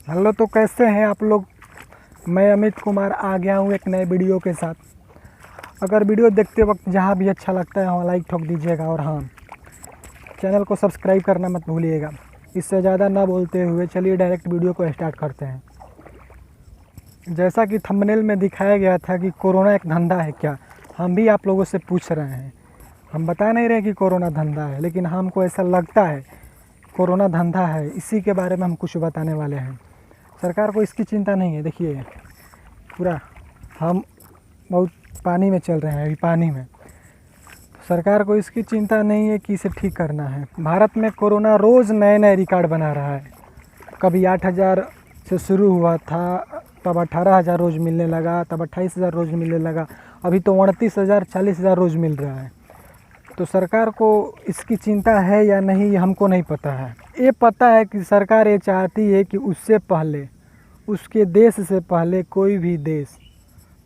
Hello, तो कैसे हैं आप लोग। मैं अमित कुमार आ गया हूँ एक नए वीडियो के साथ। अगर वीडियो देखते वक्त जहाँ भी अच्छा लगता है वहाँ लाइक ठोक दीजिएगा और हाँ, चैनल को सब्सक्राइब करना मत भूलिएगा। इससे ज़्यादा ना बोलते हुए चलिए डायरेक्ट वीडियो को स्टार्ट करते हैं। जैसा कि थंबनेल में दिखाया गया था कि कोरोना एक धंधा है क्या, हम भी आप लोगों से पूछ रहे हैं। हम बता नहीं रहे कि कोरोना धंधा है, लेकिन हमको ऐसा लगता है कोरोना धंधा है। इसी के बारे में हम कुछ बताने वाले हैं। सरकार को इसकी चिंता नहीं है। देखिए, पूरा हम बहुत पानी में चल रहे हैं, अभी पानी में। सरकार को इसकी चिंता नहीं है कि इसे ठीक करना है। भारत में कोरोना रोज़ नए नए रिकॉर्ड बना रहा है। कभी 8,000 से शुरू हुआ था, तब 18,000 रोज़ मिलने लगा, तब 28,000 रोज़ मिलने लगा, अभी तो 29,000 40,000 रोज़ मिल रहा है। तो सरकार को इसकी चिंता है या नहीं, ये हमको नहीं पता है। ये पता है कि सरकार ये चाहती है कि उससे पहले, उसके देश से पहले कोई भी देश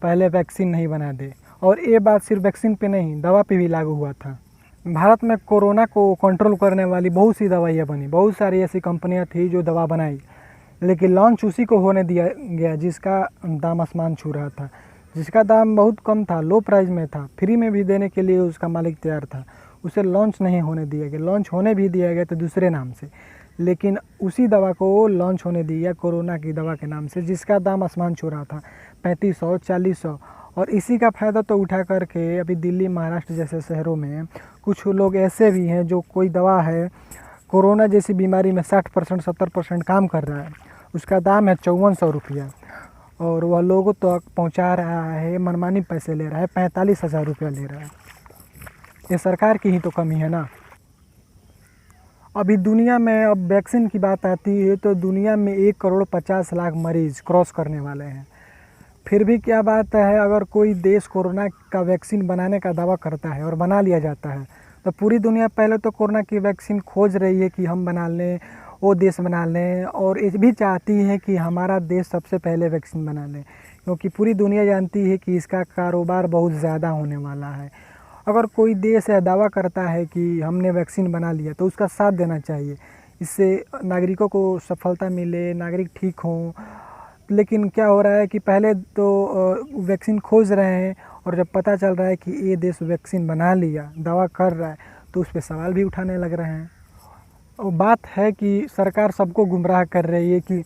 पहले वैक्सीन नहीं बना दे। और ये बात सिर्फ वैक्सीन पे नहीं, दवा पे भी लागू हुआ था। भारत में कोरोना को कंट्रोल करने वाली बहुत सी दवाइयाँ बनी, बहुत सारी ऐसी कंपनियाँ थी जो दवा बनाई, लेकिन लॉन्च उसी को होने दिया गया जिसका दाम आसमान छू रहा था, जिसका दाम बहुत कम था, लो प्राइस में था, फ्री में भी देने के लिए उसका मालिक तैयार था। उसे लॉन्च नहीं होने दिया गया। लॉन्च होने भी दिया गया तो दूसरे नाम से, लेकिन उसी दवा को लॉन्च होने दिया कोरोना की दवा के नाम से, जिसका दाम आसमान छू रहा था, 3500 4000। और इसी का फ़ायदा तो उठा करके अभी दिल्ली महाराष्ट्र जैसे शहरों में कुछ लोग ऐसे भी हैं जो कोई दवा है कोरोना जैसी बीमारी में 60% 70% काम कर रहा है, उसका दाम है 5400 रुपया, और वह लोगों तक पहुंचा रहा है, मनमानी पैसे ले रहा है, 45,000 रुपया ले रहा है। ये सरकार की ही तो कमी है ना। अभी दुनिया में अब वैक्सीन की बात आती है तो दुनिया में 1,50,00,000 मरीज़ क्रॉस करने वाले हैं। फिर भी क्या बात है, अगर कोई देश कोरोना का वैक्सीन बनाने का दावा करता है और बना लिया जाता है, तो पूरी दुनिया पहले तो कोरोना की वैक्सीन खोज रही है कि हम बना लें, वो देश बना लें, और ये भी चाहती है कि हमारा देश सबसे पहले वैक्सीन बना लें, क्योंकि पूरी दुनिया जानती है कि इसका कारोबार बहुत ज़्यादा होने वाला है। अगर कोई देश या दावा करता है कि हमने वैक्सीन बना लिया तो उसका साथ देना चाहिए। इससे नागरिकों को सफलता मिले, नागरिक ठीक हों। लेकिन क्या हो रहा है कि पहले तो वैक्सीन खोज रहे हैं, और जब पता चल रहा है कि ये देश वैक्सीन बना लिया, दावा कर रहा है, तो उस पर सवाल भी उठाने लग रहे हैं। और बात है कि सरकार सबको गुमराह कर रही है कि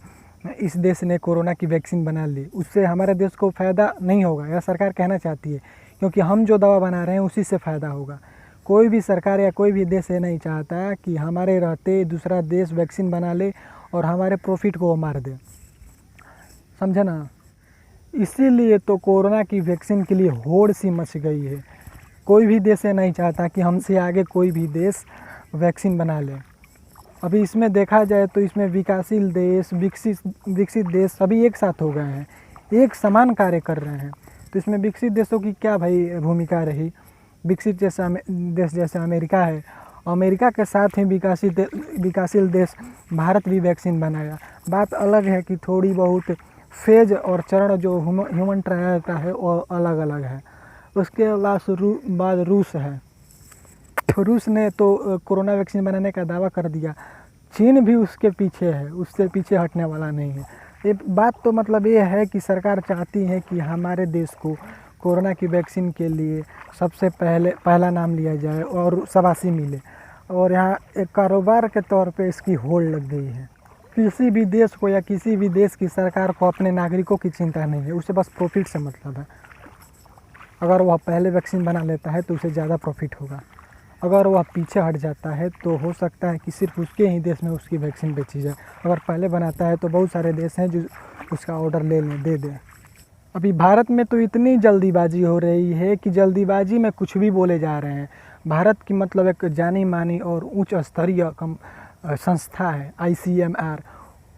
इस देश ने कोरोना की वैक्सीन बना ली, उससे हमारे देश को फ़ायदा नहीं होगा, यह सरकार कहना चाहती है, क्योंकि हम जो दवा बना रहे हैं उसी से फ़ायदा होगा। कोई भी सरकार या कोई भी देश ये नहीं चाहता कि हमारे रहते दूसरा देश वैक्सीन बना ले और हमारे प्रॉफिट को वो मार दे, समझे ना। इसीलिए तो कोरोना की वैक्सीन के लिए होड़ सी मच गई है। कोई भी देश ये नहीं चाहता कि हमसे आगे कोई भी देश वैक्सीन बना ले। अभी इसमें देखा जाए तो इसमें विकासशील देश, विकसित देश सभी एक साथ हो गए हैं, एक समान कार्य कर रहे हैं। तो इसमें विकसित देशों की क्या भाई भूमिका रही। विकसित जैसा देश जैसे अमेरिका है, अमेरिका के साथ ही विकासशील देश भारत भी वैक्सीन बनाया। बात अलग है कि थोड़ी बहुत फेज और चरण जो ह्यूमन ट्रायल का है वो अलग अलग है। उसके बाद रूस है। रूस ने तो कोरोना वैक्सीन बनाने का दावा कर दिया, चीन भी उसके पीछे है, उससे पीछे हटने वाला नहीं है। ये बात तो मतलब ये है कि सरकार चाहती है कि हमारे देश को कोरोना की वैक्सीन के लिए सबसे पहला नाम लिया जाए और शाबाशी मिले, और यहाँ एक कारोबार के तौर पे इसकी होड़ लग गई है। किसी भी देश को या किसी भी देश की सरकार को अपने नागरिकों की चिंता नहीं है, उसे बस प्रॉफिट से मतलब है। अगर वह पहले वैक्सीन बना लेता है तो उसे ज़्यादा प्रॉफिट होगा, अगर वह पीछे हट जाता है तो हो सकता है कि सिर्फ उसके ही देश में उसकी वैक्सीन बेची जाए। अगर पहले बनाता है तो बहुत सारे देश हैं जो उसका ऑर्डर ले लें, दे दें। अभी भारत में तो इतनी जल्दीबाजी हो रही है कि जल्दीबाजी में कुछ भी बोले जा रहे हैं। भारत की मतलब एक जानी मानी और उच्च स्तरीय संस्था है ICMR,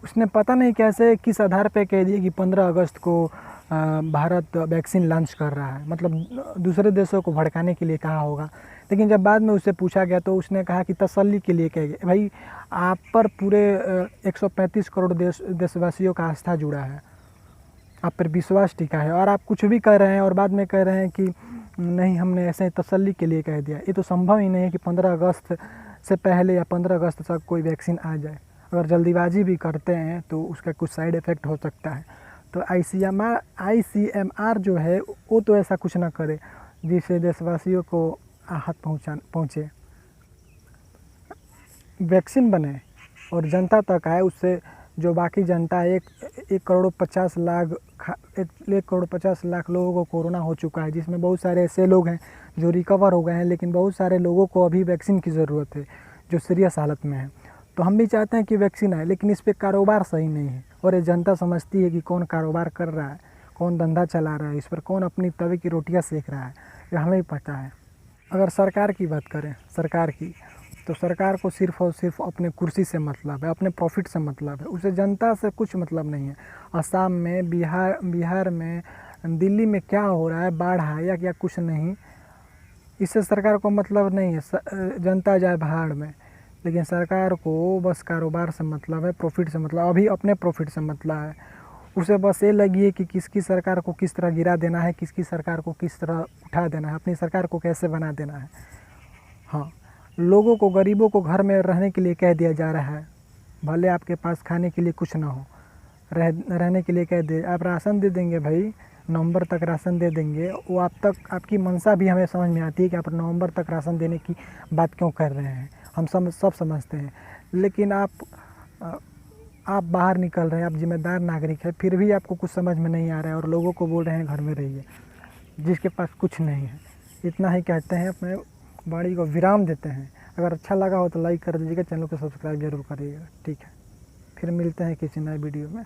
उसने पता नहीं कैसे किस आधार पे कह दिया कि 15 अगस्त को भारत वैक्सीन लॉन्च कर रहा है, मतलब दूसरे देशों को भड़काने के लिए कहा होगा। लेकिन जब बाद में उससे पूछा गया तो उसने कहा कि तसल्ली के लिए कह गया। भाई, आप पर पूरे 135 करोड़ देशवासियों का आस्था जुड़ा है, आप पर विश्वास टिका है, और आप कुछ भी कर रहे हैं और बाद में कह रहे हैं कि नहीं, हमने ऐसे तसल्ली के लिए कह दिया। ये तो संभव ही नहीं है कि 15 अगस्त से पहले या 15 अगस्त तक कोई वैक्सीन आ जाए। अगर जल्दीबाजी भी करते हैं तो उसका कुछ साइड इफ़ेक्ट हो सकता है। तो आईसीएमआर जो है वो तो ऐसा कुछ ना करे जिससे देशवासियों को आहत पहुँचे। वैक्सीन बने और जनता तक आए, उससे जो बाकी जनता है 1,50,00,000 लोगों को कोरोना हो चुका है, जिसमें बहुत सारे ऐसे लोग हैं जो रिकवर हो गए हैं, लेकिन बहुत सारे लोगों को अभी वैक्सीन की ज़रूरत है जो सीरियस हालत में है। तो हम भी चाहते हैं कि वैक्सीन आए, लेकिन इस पर कारोबार सही नहीं है और ये जनता समझती है कि कौन कारोबार कर रहा है, कौन धंधा चला रहा है, इस पर कौन अपनी तवे की रोटियाँ सेक रहा है, ये हमें ही पता है। अगर सरकार की बात करें, सरकार की, तो सरकार को सिर्फ़ और सिर्फ अपने कुर्सी से मतलब है, अपने प्रॉफिट से मतलब है, उसे जनता से कुछ मतलब नहीं है। असम में, बिहार में, दिल्ली में क्या हो रहा है, बाढ़ है या क्या कुछ नहीं, इससे सरकार को मतलब नहीं है। जनता जाए भाड़ में, लेकिन सरकार को बस कारोबार से मतलब है, प्रॉफिट से मतलब, अभी अपने प्रॉफिट से मतलब है। उसे बस ये लगी है कि किसकी सरकार को किस तरह गिरा देना है, किसकी सरकार को किस तरह उठा देना है, अपनी सरकार को कैसे बना देना है। हाँ, लोगों को, गरीबों को घर में रहने के लिए कह दिया जा रहा है, भले आपके पास खाने के लिए कुछ ना हो, रहने के लिए कह दे। आप राशन दे देंगे भाई, नवंबर तक राशन दे देंगे, वो आप तक, आपकी मंशा भी हमें समझ में आती है कि आप नवंबर तक राशन देने की बात क्यों कर रहे हैं, हम सब समझते हैं। लेकिन आप बाहर निकल रहे हैं, आप जिम्मेदार नागरिक हैं, फिर भी आपको कुछ समझ में नहीं आ रहा है और लोगों को बोल रहे हैं घर में रहिए, जिसके पास कुछ नहीं है। इतना ही कहते हैं, अपने वाणी को विराम देते हैं। अगर अच्छा लगा हो तो लाइक कर दीजिएगा, चैनल को सब्सक्राइब जरूर करिएगा। ठीक है, फिर मिलते हैं किसी नए वीडियो में।